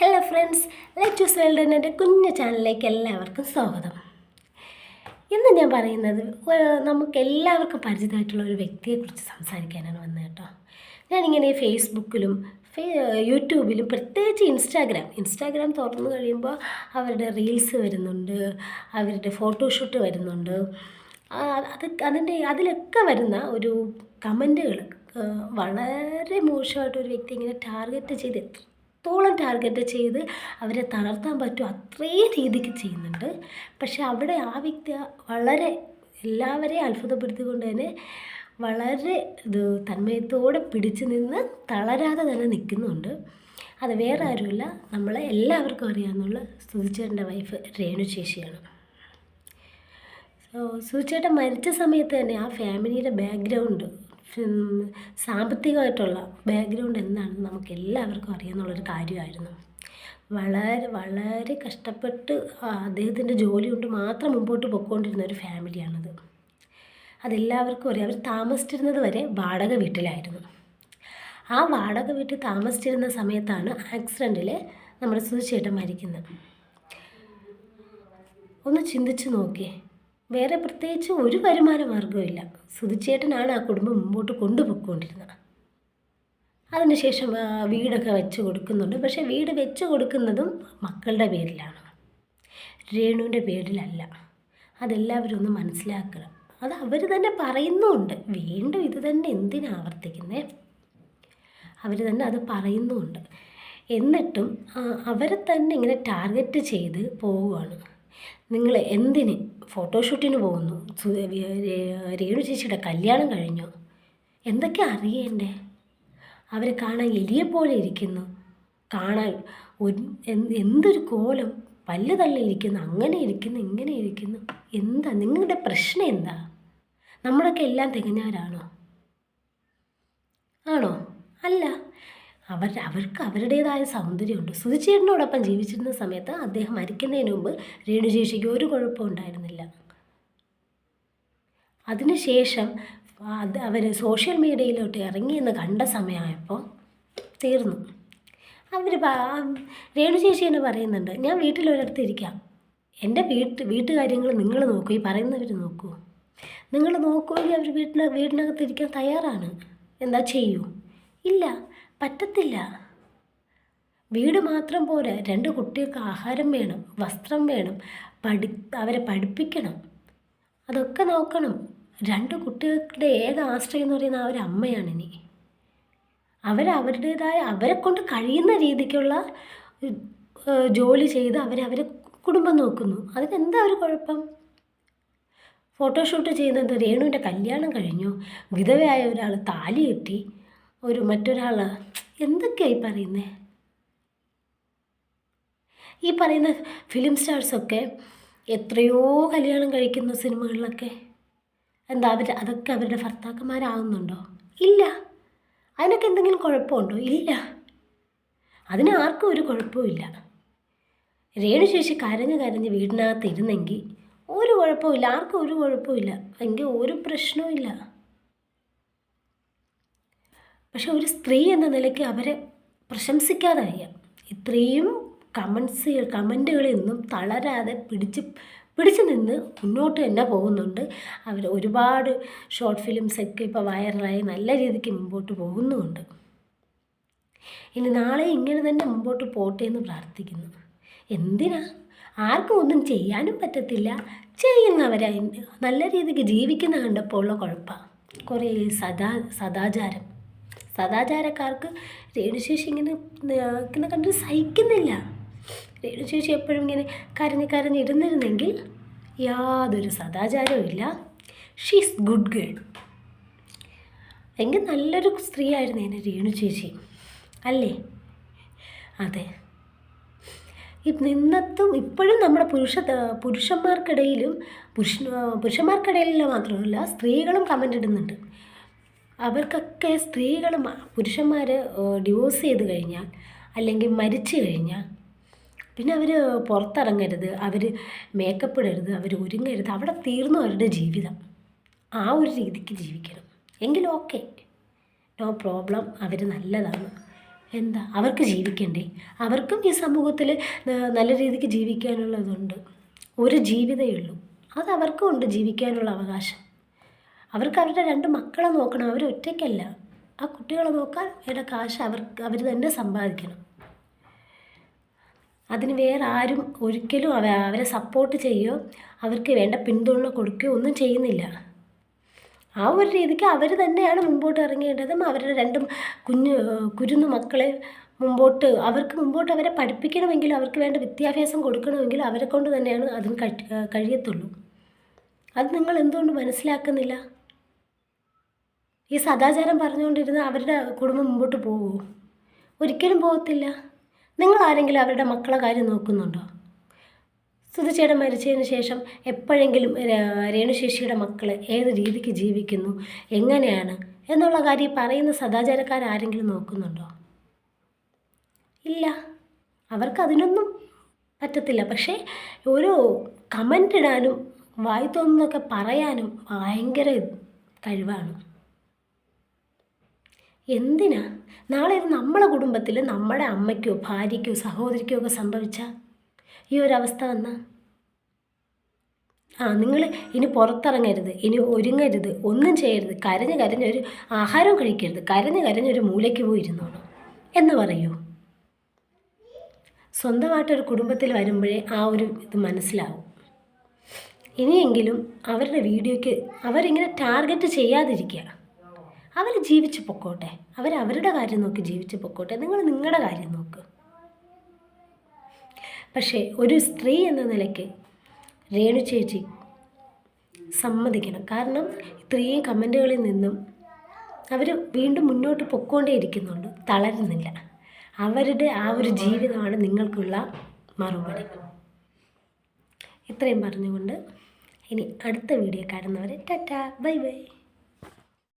Hello friends, lettuce world എൻ്റെ കുഞ്ഞു ചാനലിലേക്ക് എല്ലാവർക്കും സ്വാഗതം. ഇന്ന് ഞാൻ പറയുന്നത് നമുക്ക് എല്ലാവർക്കും പരിചിതമായിട്ടുള്ള ഒരു വ്യക്തിയെക്കുറിച്ച് സംസാരിക്കാനാണ് വന്നത് കേട്ടോ. ഞാനിങ്ങനെ ഫേസ്ബുക്കിലും യൂട്യൂബിലും പ്രത്യേകിച്ച് ഇൻസ്റ്റാഗ്രാം തുറന്നു കഴിയുമ്പോൾ അവരുടെ റീൽസ് വരുന്നുണ്ട്, അവരുടെ ഫോട്ടോഷൂട്ട് വരുന്നുണ്ട്. അതിലൊക്കെ വരുന്ന ഒരു കമൻറ്റുകൾ വളരെ മോശമായിട്ടൊരു വ്യക്തി ഇങ്ങനെ ടാർഗറ്റ് ചെയ്ത് അവരെ തളർത്താൻ പറ്റും അത്രയും രീതിക്ക് ചെയ്യുന്നുണ്ട്. പക്ഷെ അവിടെ ആ വ്യക്തി വളരെ എല്ലാവരെയും അത്ഭുതപ്പെടുത്തിക്കൊണ്ട് തന്നെ വളരെ തന്മയത്തോടെ പിടിച്ചു നിന്ന് തളരാതെ തന്നെ നിൽക്കുന്നുണ്ട്. അത് വേറെ ആരുമില്ല, നമ്മളെ എല്ലാവർക്കും അറിയാമെന്നുള്ള സുധിച്ചേട്ടൻ്റെ വൈഫ് രേണു ചേച്ചിയാണ്. സുധിച്ചേട്ടൻ മരിച്ച സമയത്ത് തന്നെ ആ ഫാമിലിയുടെ ബാക്ക്ഗ്രൗണ്ട്, സാമ്പത്തികമായിട്ടുള്ള ബാക്ക്ഗ്രൗണ്ട് എന്താണെന്ന് നമുക്ക് എല്ലാവർക്കും അറിയാമെന്നുള്ളൊരു കാര്യമായിരുന്നു. വളരെ വളരെ കഷ്ടപ്പെട്ട് അദ്ദേഹത്തിൻ്റെ ജോലി കൊണ്ട് മാത്രം മുമ്പോട്ട് പോയിക്കൊണ്ടിരുന്ന ഒരു ഫാമിലിയാണത്. അതെല്ലാവർക്കും അറിയാം. അവർ താമസിച്ചിരുന്നത് വരെ വാടക വീട്ടിലായിരുന്നു. ആ വാടക വീട്ടിൽ താമസിച്ചിരുന്ന സമയത്താണ് ആക്സിഡൻറ്റിൽ നമ്മുടെ സുധിച്ചേട്ടൻ മരിക്കുന്നത്. ഒന്ന് ചിന്തിച്ച് നോക്കിയേ. വേറെ പ്രത്യേകിച്ച് ഒരു വരുമാന മാർഗ്ഗമില്ല. സുധിച്ചേട്ടനാണ് ആ കുടുംബം മുമ്പോട്ട് കൊണ്ടുപോയിക്കൊണ്ടിരുന്നത്. അതിനുശേഷം വീടൊക്കെ വെച്ച് കൊടുക്കുന്നുണ്ട്. പക്ഷേ വീട് വെച്ച് കൊടുക്കുന്നതും മക്കളുടെ പേരിലാണ്, രേണുവിൻ്റെ പേരിലല്ല. അതെല്ലാവരും ഒന്ന് മനസ്സിലാക്കണം. അത് അവർ തന്നെ പറയുന്നുമുണ്ട്. വീണ്ടും ഇത് തന്നെ എന്തിനാ ആവർത്തിക്കുന്നത്? അവർ തന്നെ അത് പറയുന്നുമുണ്ട്. എന്നിട്ടും അവരെ തന്നെ ഇങ്ങനെ ടാർഗറ്റ് ചെയ്ത് പോവുകയാണ്. നിങ്ങൾ എന്തിന് ഫോട്ടോഷൂട്ടിന് പോകുന്നു? രേണു ചേച്ചിയുടെ കല്യാണം കഴിഞ്ഞു. എന്തൊക്കെ അറിയണ്ടേ? അവരെ കാണാൻ എലിയെ പോലെ ഇരിക്കുന്നു, കാണാൻ എന്തൊരു കോലം, പല്ല് തള്ളിയിരിക്കുന്നു, അങ്ങനെ ഇരിക്കുന്നു, ഇങ്ങനെ ഇരിക്കുന്നു. എന്താ നിങ്ങളുടെ പ്രശ്നം? എന്താ? നമ്മളൊക്കെ എല്ലാം തികഞ്ഞവരാണോ? ആണോ? അല്ല. അവർക്ക് അവരുടേതായ സൗന്ദര്യമുണ്ട്. സുധിച്ചേട്ടനോടൊപ്പം ജീവിച്ചിരുന്ന സമയത്ത് അദ്ദേഹം മരിക്കുന്നതിന് മുമ്പ് രേണു ചേച്ചിക്ക് ഒരു കുഴപ്പവും ഉണ്ടായിരുന്നില്ല. അതിനുശേഷം അവർ സോഷ്യൽ മീഡിയയിലോട്ട് ഇറങ്ങിയെന്ന് കണ്ട സമയമായപ്പോൾ തീർന്നു. രേണു ചേച്ചി എന്ന് പറയുന്നുണ്ട്, ഞാൻ വീട്ടിലൊരിടത്ത് ഇരിക്കാം, എൻ്റെ വീട്ടുകാര്യങ്ങൾ നിങ്ങൾ നോക്കൂ, ഈ പറയുന്നവർ നോക്കൂ. നിങ്ങൾ നോക്കുമെങ്കിൽ അവർ വീടിനകത്ത് ഇരിക്കാൻ തയ്യാറാണ്. എന്താ ചെയ്യൂ? ഇല്ല, പറ്റത്തില്ല. വീട് മാത്രം പോരാ, 2 കുട്ടികൾക്ക് ആഹാരം വേണം, വസ്ത്രം വേണം, അവരെ പഠിപ്പിക്കണം, അതൊക്കെ നോക്കണം. 2 കുട്ടികളുടെ ഏക ആശ്രയം എന്ന് പറയുന്ന ആ ഒരു അമ്മയാണ്. ഇനി അവരുടേതായ അവരെ കൊണ്ട് കഴിയുന്ന രീതിക്കുള്ള ജോലി ചെയ്ത് അവരെ കുടുംബം നോക്കുന്നു. അതിനെന്താ ഒരു കുഴപ്പം? ഫോട്ടോഷൂട്ട് ചെയ്യുന്നത് രേണുവിൻ്റെ കല്യാണം കഴിഞ്ഞു, വിധവയായ ഒരാൾ താലി കെട്ടി, മറ്റൊരാൾ എന്തൊക്കെയായി പറയുന്നത്? ഈ പറയുന്ന ഫിലിം സ്റ്റാർസൊക്കെ എത്രയോ കല്യാണം കഴിക്കുന്ന സിനിമകളിലൊക്കെ എന്താ അതൊക്കെ അവരുടെ ഭർത്താക്കന്മാരാകുന്നുണ്ടോ? ഇല്ല. അതിനൊക്കെ എന്തെങ്കിലും കുഴപ്പമുണ്ടോ? ഇല്ല. അതിന് ആർക്കും ഒരു കുഴപ്പമില്ല. രേണു ചേച്ചി കരഞ്ഞ് വീടിനകത്ത് ഇരുന്നെങ്കിൽ ഒരു കുഴപ്പമില്ല, ആർക്കും ഒരു കുഴപ്പമില്ല, എങ്കിൽ ഒരു പ്രശ്നവും ഇല്ല. പക്ഷെ ഒരു സ്ത്രീ എന്ന നിലയ്ക്ക് അവരെ പ്രശംസിക്കാതെ വയ്യ. ഇത്രയും കമൻറ്റുകളിൽ നിന്നും തളരാതെ പിടിച്ചു നിന്ന് മുന്നോട്ട് തന്നെ പോകുന്നുണ്ട്. അവർ ഒരുപാട് ഷോർട്ട് ഫിലിംസൊക്കെ ഇപ്പോൾ വൈറലായി നല്ല രീതിക്ക് മുമ്പോട്ട് പോകുന്നുമുണ്ട്. ഇനി നാളെ ഇങ്ങനെ തന്നെ മുമ്പോട്ട് പോട്ടെ എന്ന് പ്രാർത്ഥിക്കുന്നു. എന്തിനാ? ആർക്കും ഒന്നും ചെയ്യാനും പറ്റത്തില്ല. ചെയ്യുന്നവരെ നല്ല രീതിക്ക് ജീവിക്കുന്ന കണ്ടപ്പോൾ ഉള്ള കുഴപ്പമാണ്. കുറേ സദാചാരക്കാർക്ക് രേണു ചേച്ചി ഇങ്ങനെ കണ്ട് സഹിക്കുന്നില്ല. രേണു ചേച്ചി എപ്പോഴും ഇങ്ങനെ കരഞ്ഞിരുന്നിരുന്നെങ്കിൽ യാതൊരു സദാചാരവും ഇല്ല. She's good girl. എങ്കിൽ നല്ലൊരു സ്ത്രീ ആയിരുന്നു എന്നെ രേണു ചേച്ചി, അല്ലേ? അതെ. ഇപ്പോഴും നമ്മുടെ പുരുഷന്മാർക്കിടയിലും മാത്രമല്ല, സ്ത്രീകളും കമൻ്റ് ഇടുന്നുണ്ട്. അവർക്കൊക്കെ പുരുഷന്മാർ ഡിവോഴ്സ് ചെയ്ത് കഴിഞ്ഞാൽ അല്ലെങ്കിൽ മരിച്ചു കഴിഞ്ഞാൽ പിന്നെ അവർ പുറത്തിറങ്ങരുത്, അവർ മേക്കപ്പ് ഇടരുത്, അവർ ഒരുങ്ങരുത്, അവിടെ തീർന്നു അവരുടെ ജീവിതം. ആ ഒരു രീതിക്ക് ജീവിക്കണം എങ്കിൽ ഓക്കെ, നോ പ്രോബ്ലം, അവർ നല്ലതാണ്. എന്താ അവർക്ക് ജീവിക്കണ്ടേ? അവർക്കും ഈ സമൂഹത്തിൽ നല്ല രീതിക്ക് ജീവിക്കാനുള്ളതുണ്ട്. ഒരു ജീവിതമേ ഉള്ളൂ, അത് അവർക്കും ഉണ്ട് ജീവിക്കാനുള്ള അവകാശം. അവർക്ക് അവരുടെ 2 മക്കളെ നോക്കണം, അവർ ഒറ്റയ്ക്കല്ല. ആ കുട്ടികളെ നോക്കാൻ വേണ്ട കാശ് അവർ തന്നെ സമ്പാദിക്കണം. അതിന് വേറെ ആരും ഒരിക്കലും അവരെ സപ്പോർട്ട് ചെയ്യുകയോ അവർക്ക് വേണ്ട പിന്തുണ കൊടുക്കുകയോ ഒന്നും ചെയ്യുന്നില്ല. ആ ഒരു രീതിക്ക് അവർ തന്നെയാണ് മുമ്പോട്ട് ഇറങ്ങേണ്ടതും അവരുടെ 2 കുരുന്നു മക്കളെ അവർക്ക് മുമ്പോട്ട് അവരെ പഠിപ്പിക്കണമെങ്കിൽ, അവർക്ക് വേണ്ട വിദ്യാഭ്യാസം കൊടുക്കണമെങ്കിൽ അവരെ കൊണ്ട് തന്നെയാണ് അതിന് കഴിയത്തുള്ളൂ. അത് നിങ്ങൾ എന്തുകൊണ്ട് മനസ്സിലാക്കുന്നില്ല? ഈ സദാചാരം പറഞ്ഞുകൊണ്ടിരുന്ന അവരുടെ കുടുംബം മുമ്പോട്ട് പോകുമോ? ഒരിക്കലും പോകത്തില്ല. നിങ്ങൾ ആരെങ്കിലും അവരുടെ മക്കളെ കാര്യം നോക്കുന്നുണ്ടോ? സുധിച്ചേട്ടൻ മരിച്ചതിന് ശേഷം എപ്പോഴെങ്കിലും രേണുശേഷിയുടെ മക്കൾ ഏത് രീതിക്ക് ജീവിക്കുന്നു, എങ്ങനെയാണ് എന്നുള്ള കാര്യം പറയുന്ന സദാചാരക്കാരെങ്കിലും നോക്കുന്നുണ്ടോ? ഇല്ല, അവർക്കതിനൊന്നും പറ്റത്തില്ല. പക്ഷേ ഓരോ കമൻ്റ് ഇടാനും വായി തോന്നുന്നതൊക്കെ പറയാനും ഭയങ്കര കഴിവാണ്. എന്തിനാ? നാളെ ഇത് നമ്മളെ കുടുംബത്തിൽ നമ്മുടെ അമ്മയ്ക്കോ ഭാര്യയ്ക്കോ സഹോദരിക്കോ ഒക്കെ സംഭവിച്ചാൽ ഈ ഒരവസ്ഥ വന്നാൽ നിങ്ങൾ ഇനി പുറത്തിറങ്ങരുത്, ഇനി ഒരുങ്ങരുത്, ഒന്നും ചെയ്യരുത്, കരഞ്ഞൊരു ആഹാരം കഴിക്കരുത്, കരഞ്ഞൊരു മൂലയ്ക്ക് പോയിരുന്നോളൂ എന്ന് പറയൂ? സ്വന്തമായിട്ടൊരു കുടുംബത്തിൽ വരുമ്പോഴേ ആ ഒരു ഇത് മനസ്സിലാവും. ഇനിയെങ്കിലും അവരുടെ വീഡിയോയ്ക്ക് അവരിങ്ങനെ ടാർഗറ്റ് ചെയ്യാതിരിക്കുക. അവർ ജീവിച്ച് പൊക്കോട്ടെ, അവരുടെ കാര്യം നോക്കി ജീവിച്ച് പൊക്കോട്ടെ, നിങ്ങൾ നിങ്ങളുടെ കാര്യം നോക്ക്. പക്ഷേ ഒരു സ്ത്രീ എന്ന നിലയ്ക്ക് രേണു ചേച്ചി സമ്മതിക്കണം. കാരണം ഇത്രയും കമൻറ്റുകളിൽ നിന്നും അവർ വീണ്ടും മുന്നോട്ട് പൊക്കോണ്ടേയിരിക്കുന്നുണ്ട്, തളരുന്നില്ല. അവരുടെ ആ ഒരു ജീവിതമാണ് നിങ്ങൾക്കുള്ള മറുപടി. ഇത്രയും പറഞ്ഞുകൊണ്ട് ഇനി അടുത്ത വീഡിയോ കാണുന്നവരെ ടാറ്റാ, ബൈ ബൈ.